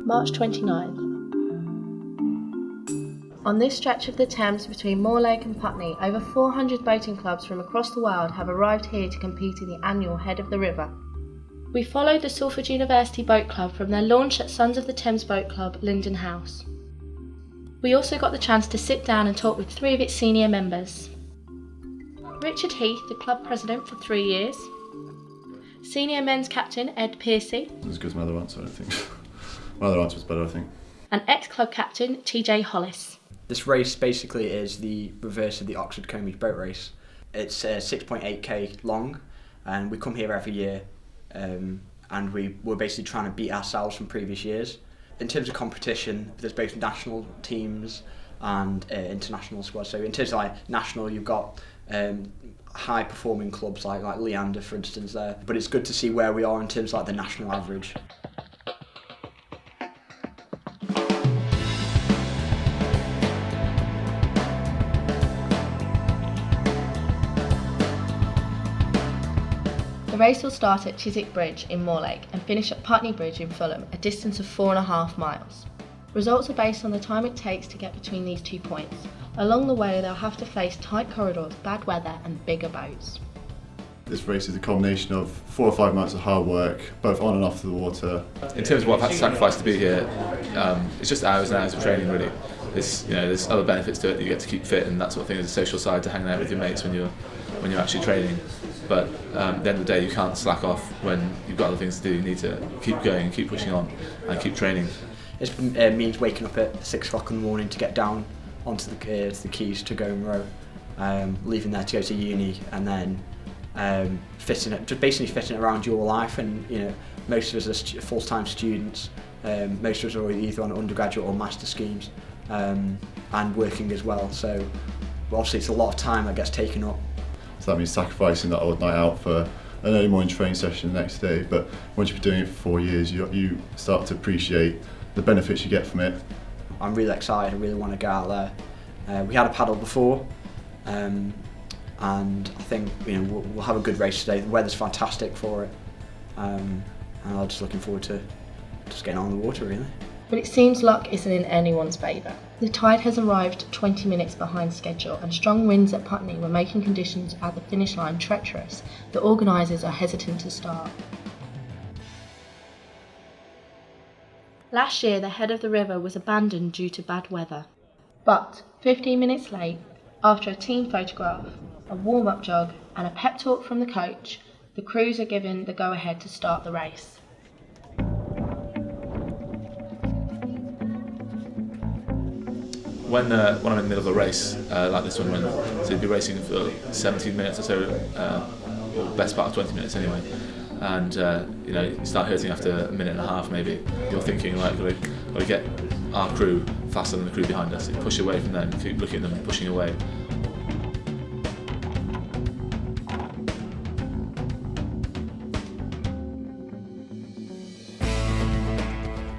March 29th. On this stretch of the Thames between Moorlake and Putney, over 400 boating clubs from across the world have arrived here to compete in the annual Head of the River. We followed the Salford University Boat Club from their launch at Sons of the Thames Boat Club, Linden House. We also got the chance to sit down and talk with three of its senior members. Richard Heath, the club president for 3 years. Senior men's captain Ed Piercy. As good as my other answer, I don't think. My other answer was better, I think. And ex-club captain TJ Hollis. This race basically is the reverse of the Oxford Cambridge boat race. It's 6.8k long, and we come here every year, and we're basically trying to beat ourselves from previous years. In terms of competition, there's both national teams and international squads. So in terms of national, you've got high performing clubs like Leander, for instance, there. But it's good to see where we are in terms of the national average. The race will start at Chiswick Bridge in Moorlake and finish at Putney Bridge in Fulham, a distance of 4.5 miles. Results are based on the time it takes to get between these 2 points. Along the way, they'll have to face tight corridors, bad weather and bigger boats. This race is a combination of 4 or 5 months of hard work, both on and off the water. In terms of what I've had to sacrifice to be here, it's just hours and hours of training, really. There's other benefits to it. You get to keep fit and that sort of thing. There's a social side to hanging out with your mates when you're actually training. But at the end of the day, you can't slack off when you've got other things to do. You need to keep going, keep pushing on, and keep training. It means waking up at 6 o'clock in the morning to get down onto the quays to go and row, leaving there to go to uni, and then basically fitting it around your life. And most of us are full-time students. Most of us are either on undergraduate or master schemes, and working as well. So obviously it's a lot of time that gets taken up. So that means sacrificing that old night out for an early morning training session the next day. But once you've been doing it for 4 years, you start to appreciate the benefits you get from it. I'm really excited. I really want to get out there. We had a paddle before, and I think we'll have a good race today. The weather's fantastic for it, and I'm just looking forward to just getting on the water, really. But it seems luck isn't in anyone's favour. The tide has arrived 20 minutes behind schedule, and strong winds at Putney were making conditions at the finish line treacherous. The organisers are hesitant to start. Last year, the Head of the River was abandoned due to bad weather. But 15 minutes late, after a team photograph, a warm-up jog and a pep talk from the coach, the crews are given the go-ahead to start the race. When I'm in the middle of a race like this one, so you'd be racing for 17 minutes or so, or best part of 20 minutes anyway, and you start hurting after a minute and a half maybe. You're thinking got to get our crew faster than the crew behind us. You push away from them, keep looking at them, pushing away.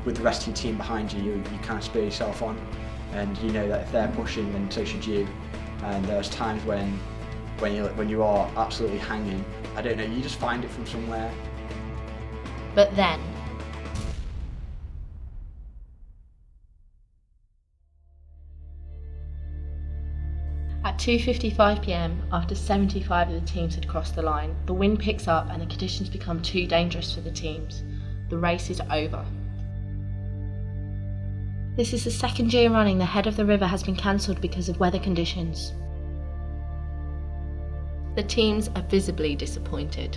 With the rest of your team behind you, you kind of spur yourself on. And you know that if they're pushing, then so should you. And there's times when you are absolutely hanging. I don't know, you just find it from somewhere. But then, at 2:55 p.m, after 75 of the teams had crossed the line, the wind picks up and the conditions become too dangerous for the teams. The race is over. This is the second year running the Head of the River has been cancelled because of weather conditions. The teams are visibly disappointed.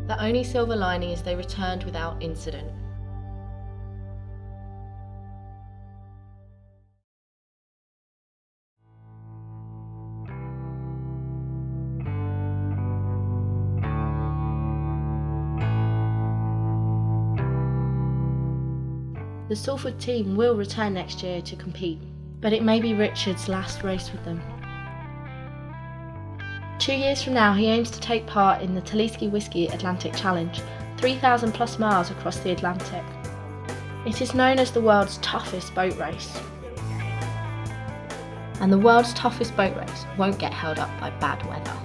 The only silver lining is they returned without incident. The Salford team will return next year to compete, but it may be Richard's last race with them. 2 years from now, he aims to take part in the Taliski Whisky Atlantic Challenge, 3,000 plus miles across the Atlantic. It is known as the world's toughest boat race. And the world's toughest boat race won't get held up by bad weather.